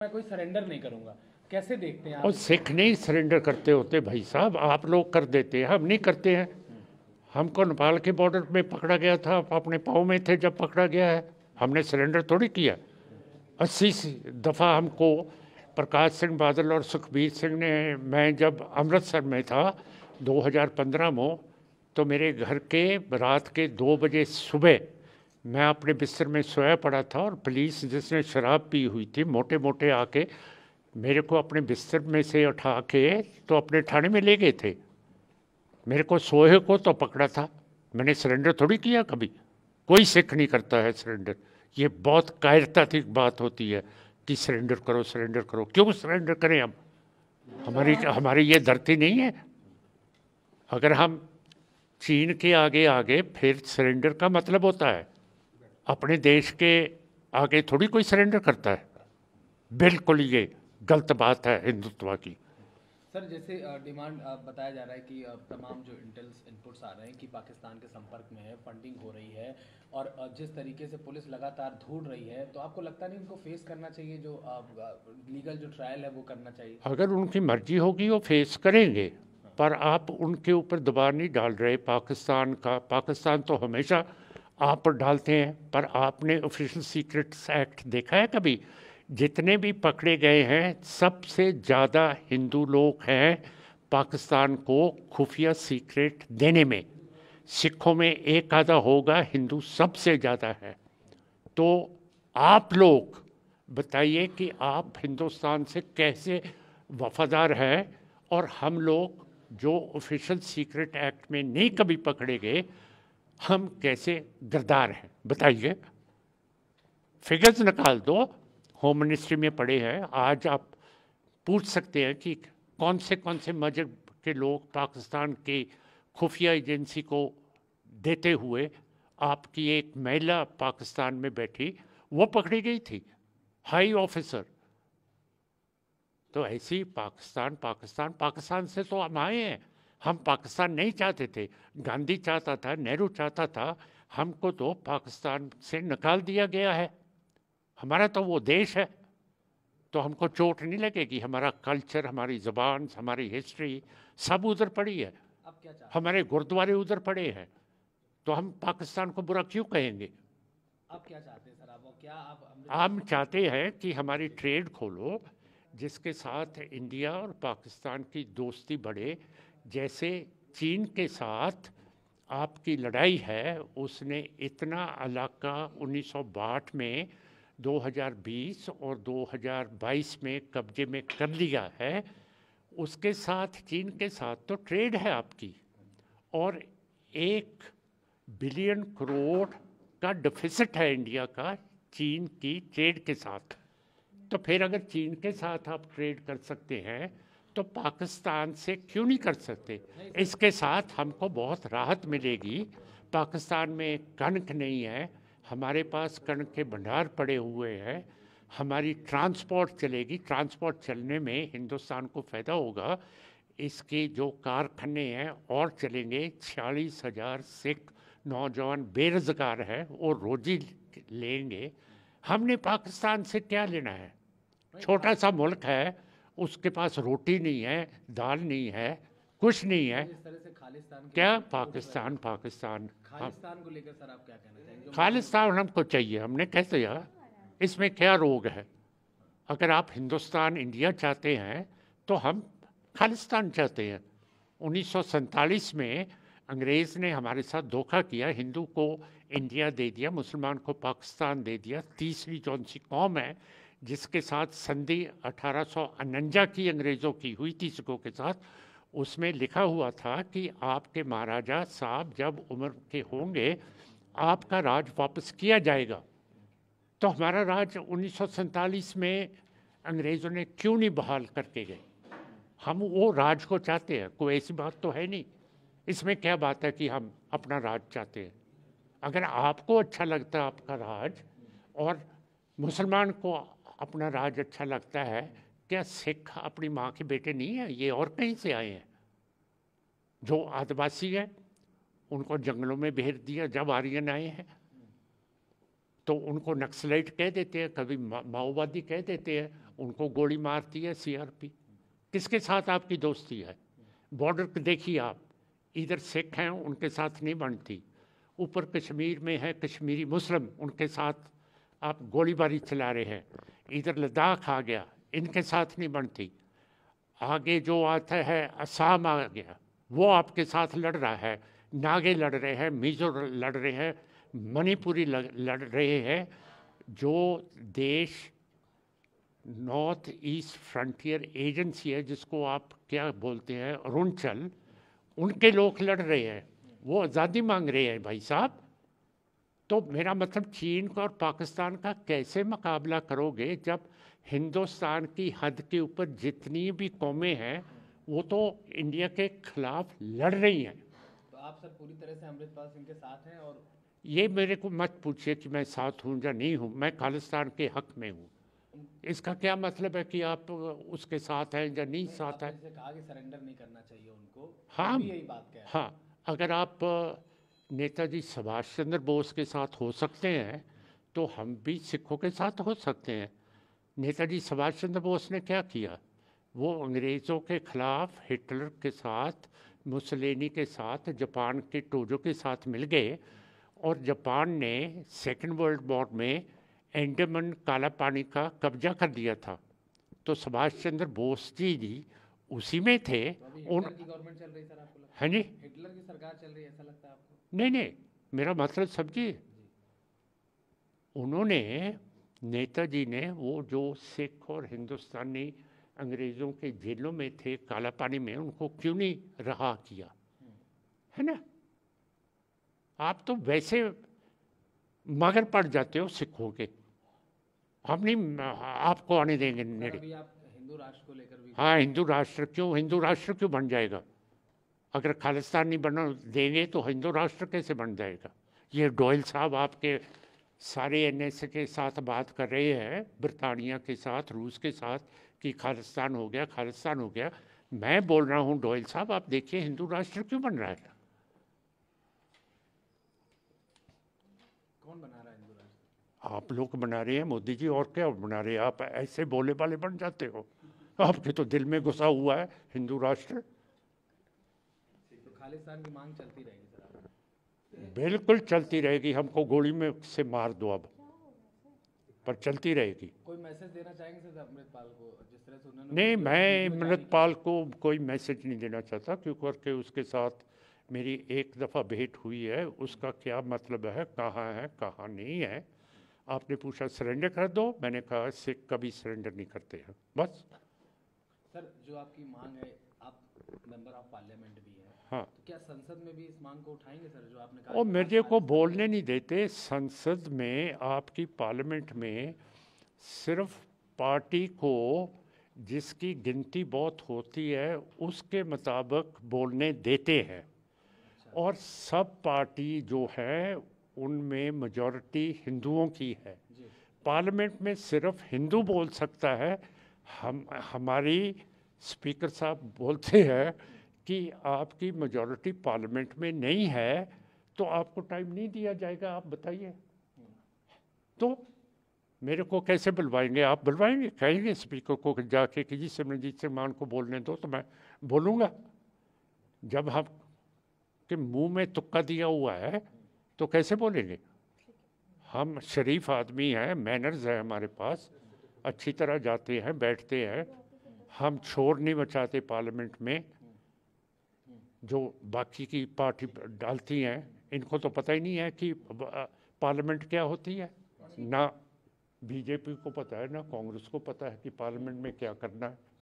मैं कोई सरेंडर नहीं करूंगा। कैसे देखते हैं और आप इसको? सिख नहीं सरेंडर करते होते भाई साहब, आप लोग कर देते हैं, हम नहीं करते हैं। हमको नेपाल के बॉर्डर में पकड़ा गया था, आप अपने पाँव में थे जब पकड़ा गया है। हमने सरेंडर थोड़ी किया। 80 दफ़ा हमको प्रकाश सिंह बादल और सुखबीर सिंह ने, मैं जब अमृतसर में था 2015 में, तो मेरे घर के रात के 2 बजे सुबह मैं अपने बिस्तर में सोया पड़ा था और पुलिस जिसने शराब पी हुई थी मोटे मोटे आके मेरे को अपने बिस्तर में से उठा के तो अपने थाने में ले गए थे। मेरे को सोए को तो पकड़ा था। मैंने सरेंडर थोड़ी किया कभी। कोई सिख नहीं करता है सरेंडर। ये बहुत कायरतातीत बात होती है कि सरेंडर करो सरेंडर करो। क्यों सरेंडर करें हम? हमारी हमारी ये धरती नहीं है। अगर हम चीन के आगे आगे फिर सरेंडर का मतलब होता है अपने देश के आगे थोड़ी कोई सरेंडर करता है। बिल्कुल ये गलत बात है हिंदुत्व की। सर जैसे डिमांड बताया जा रहा है कि तमाम जो इंटेल्स इनपुट्स आ रहे हैं कि पाकिस्तान के संपर्क में है, फंडिंग हो रही है और जिस तरीके से पुलिस लगातार ढूंढ रही है, तो आपको लगता नहीं उनको फेस करना चाहिए? जो लीगल जो ट्रायल है वो करना चाहिए? अगर उनकी मर्जी होगी वो फेस करेंगे, पर आप उनके ऊपर दबाव नहीं डाल रहे पाकिस्तान का। पाकिस्तान तो हमेशा आप पर डालते हैं, पर आपने ऑफिशियल सीक्रेट्स एक्ट देखा है कभी? जितने भी पकड़े गए हैं सबसे ज़्यादा हिंदू लोग हैं पाकिस्तान को खुफिया सीक्रेट देने में। सिखों में एक आधा होगा, हिंदू सबसे ज़्यादा है। तो आप लोग बताइए कि आप हिंदुस्तान से कैसे वफादार हैं और हम लोग जो ऑफिशियल सीक्रेट एक्ट में नहीं कभी पकड़े गए, हम कैसे गद्दार हैं बताइए। फिगर्स निकाल दो, होम मिनिस्ट्री में पड़े हैं। आज आप पूछ सकते हैं कि कौन से मजहब के लोग पाकिस्तान के खुफिया एजेंसी को देते हुए आपकी एक महिला पाकिस्तान में बैठी वो पकड़ी गई थी, हाई ऑफिसर। तो ऐसे ही पाकिस्तान पाकिस्तान पाकिस्तान से तो हम आए हैं। हम पाकिस्तान नहीं चाहते थे। गांधी चाहता था, नेहरू चाहता था, हमको तो पाकिस्तान से निकाल दिया गया है। हमारा तो वो देश है। तो हमको चोट नहीं लगेगी? हमारा कल्चर, हमारी ज़बान, हमारी हिस्ट्री सब उधर पड़ी है। आप क्या चाहते हमारे गुरुद्वारे उधर पड़े हैं। तो हम पाकिस्तान को बुरा क्यों कहेंगे? आप क्या चाहते हैं सर? आप क्या आप हम अमृतसर? चाहते हैं कि हमारी ट्रेड खोलो, जिसके साथ इंडिया और पाकिस्तान की दोस्ती बढ़े। जैसे चीन के साथ आपकी लड़ाई है, उसने इतना इलाका 1962 में, 2020 और 2022 में कब्जे में कर लिया है। उसके साथ चीन के साथ तो ट्रेड है आपकी, और 1 बिलियन करोड़ का डिफिसिट है इंडिया का चीन की ट्रेड के साथ। तो फिर अगर चीन के साथ आप ट्रेड कर सकते हैं तो पाकिस्तान से क्यों नहीं कर सकते? नहीं सर। इसके साथ हमको बहुत राहत मिलेगी। पाकिस्तान में कणक नहीं है, हमारे पास कणक के भंडार पड़े हुए हैं। हमारी ट्रांसपोर्ट चलेगी, ट्रांसपोर्ट चलने में हिंदुस्तान को फ़ायदा होगा। इसके जो कारखाने हैं और चलेंगे। 46,000 सिख नौजवान बेरोजगार हैं और रोजी लेंगे। हमने पाकिस्तान से क्या लेना है? नहीं छोटा सा मुल्क है, उसके पास रोटी नहीं है, दाल नहीं है, कुछ नहीं है। जिस तरह से खालिस्तान के क्या ऊपर चोट पाकिस्तान पाकिस्तान? हम खालिस्तान को लेकर सर आप क्या कहना चाहेंगे? जो मुस्लिम खालिस्तान हमको चाहिए, हमने कैसे यार? इसमें क्या रोग है? अगर आप हिंदुस्तान इंडिया चाहते हैं तो हम खालिस्तान चाहते हैं। 1947 में अंग्रेज़ ने हमारे साथ धोखा किया, हिंदू को इंडिया दे दिया, मुसलमान को पाकिस्तान दे दिया। तीसरी कौन सी कौम है जिसके साथ संधि 1849 की अंग्रेज़ों की हुई थी सिखों के साथ? उसमें लिखा हुआ था कि आपके महाराजा साहब जब उम्र के होंगे आपका राज वापस किया जाएगा। तो हमारा राज 1947 में अंग्रेज़ों ने क्यों नहीं बहाल करके गए? हम वो राज को चाहते हैं, कोई ऐसी बात तो है नहीं। इसमें क्या बात है कि हम अपना राज चाहते हैं? अगर आपको अच्छा लगता है आपका राज और मुसलमान को अपना राज अच्छा लगता है, क्या सिख अपनी माँ के बेटे नहीं हैं? ये और कहीं से आए हैं? जो आदिवासी हैं उनको जंगलों में भेज दिया जब आर्यन आए हैं। तो उनको नक्सलाइट कह देते हैं, कभी माओवादी कह देते हैं, उनको गोली मारती है सीआरपी। किसके साथ आपकी दोस्ती है? बॉर्डर पे देखिए आप, इधर सिख हैं उनके साथ नहीं बनती, ऊपर कश्मीर में है कश्मीरी मुस्लिम उनके साथ आप गोलीबारी चला रहे हैं, इधर लद्दाख आ गया इनके साथ नहीं बनती, आगे जो आता है असम आ गया वो आपके साथ लड़ रहा है, नागे लड़ रहे हैं, मिजो लड़ रहे हैं, मणिपुरी लड़ रहे हैं। जो देश नॉर्थ ईस्ट फ्रंटियर एजेंसी है जिसको आप क्या बोलते हैं अरुणाचल, उनके लोग लड़ रहे हैं, वो आज़ादी मांग रहे हैं भाई साहब। तो मेरा मतलब चीन का और पाकिस्तान का कैसे मुकाबला करोगे जब हिंदुस्तान की हद के ऊपर जितनी भी कौमें हैं वो तो इंडिया के खिलाफ लड़ रही हैं। तो आप सर पूरी तरह से अमृतपाल सिंह के साथ हैं? और ये मेरे को मत पूछिए कि मैं साथ हूँ या नहीं हूँ, मैं खालिस्तान के हक में हूँ। इसका क्या मतलब है कि आप उसके साथ हैं या नहीं साथ हैं? आपने कहा कि सरेंडर नहीं करना चाहिए उनको, हाँ, यही बात कह रहे हैं। हाँ, अगर आप नेताजी सुभाष चंद्र बोस के साथ हो सकते हैं तो हम भी सिखों के साथ हो सकते हैं। नेताजी सुभाष चंद्र बोस ने क्या किया? वो अंग्रेज़ों के खिलाफ हिटलर के साथ, मुसोलिनी के साथ, जापान के टोजो के साथ मिल गए और जापान ने सेकेंड वर्ल्ड वॉर में अंडमान काला पानी का कब्जा कर दिया था। तो सुभाष चंद्र बोस जी उसी में थे। तो अभी हिटलर की गवर्नमेंट चल रही है सर, आपको लगता है है? जी? हिटलर की सरकार चल रही है ऐसा लगता है आपको? नहीं नहीं, मेरा मतलब समझिए, उन्होंने नेताजी ने वो जो सिख और हिंदुस्तानी अंग्रेज़ों के जेलों में थे काला पानी में, उनको क्यों नहीं रहा किया? है ना? आप तो वैसे मगर पड़ जाते हो सिखों के, हम नहीं आपको आने देंगे सर नेड़े। अभी आप हिंदू राष्ट्र को लेकर भी हाँ, हिंदू राष्ट्र क्यों, हिंदू राष्ट्र क्यों बन जाएगा? अगर खालिस्तान नहीं बना देंगे तो हिंदू राष्ट्र कैसे बन जाएगा? ये डोयल साहब आपके सारे एनएसए के साथ बात कर रहे हैं, बरतानिया के साथ, रूस के साथ, कि खालिस्तान हो गया, खालिस्तान हो गया। मैं बोल रहा हूँ डोयल साहब, आप देखिए हिंदू राष्ट्र क्यों बन रहा है? कौन बना रहा है हिंदू राष्ट्र? आप लोग बना रहे हैं, मोदी जी, और क्या बना रहे हैं? आप ऐसे बोले वाले बन जाते हो, आपके तो दिल में घुसा हुआ है हिंदू राष्ट्र। तो खालिस्तान की मांग चलती रहेगी सर आप? बिल्कुल चलती रहेगी, हमको गोली में से मार दो अब, पर चलती रहेगी। कोई मैसेज देना चाहेंगे सर अमृतपाल को, जिस तरह से उन्होंने नहीं, मैं वीडियो जारी अमृतपाल को कोई मैसेज नहीं देना चाहता, क्योंकि उसके साथ मेरी एक दफ़ा भेंट हुई है, उसका क्या मतलब है, कहाँ नहीं है। आपने पूछा सरेंडर कर दो, मैंने कहा सिख कभी सरेंडर नहीं करते हैं, बस। सर जो आपकी मांग है, आप मेंबर ऑफ पार्लियामेंट भी हैं, हाँ, तो क्या संसद में भी इस मांग को उठाएंगे सर, जो आपने कहा? और कि मेरे को खालिस्तान बोलने नहीं देते। संसद में, आपकी पार्लियामेंट में सिर्फ पार्टी को जिसकी गिनती बहुत होती है उसके मुताबिक बोलने देते हैं, और सब पार्टी जो है उनमें मेजॉरिटी हिंदुओं की है। जी पार्लियामेंट में सिर्फ हिंदू बोल सकता है। हमारी स्पीकर साहब बोलते हैं कि आपकी मेजॉरिटी पार्लियामेंट में नहीं है तो आपको टाइम नहीं दिया जाएगा। आप बताइए, तो मेरे को कैसे बुलवाएंगे? आप बुलवाएंगे, कहेंगे स्पीकर को जाके कि जी सिमरनजीत सिंह मान को बोलने दो, तो मैं बोलूँगा। जब हम के मुंह में तुक्का दिया हुआ है तो कैसे बोलेंगे? हम शरीफ आदमी हैं, मैनर्स है हमारे पास, अच्छी तरह जाते हैं, बैठते हैं, हम शोर नहीं मचाते पार्लियामेंट में जो बाकी की पार्टी डालती हैं। इनको तो पता ही नहीं है कि पार्लियामेंट क्या होती है, ना बीजेपी को पता है ना कांग्रेस को पता है कि पार्लियामेंट में क्या करना है।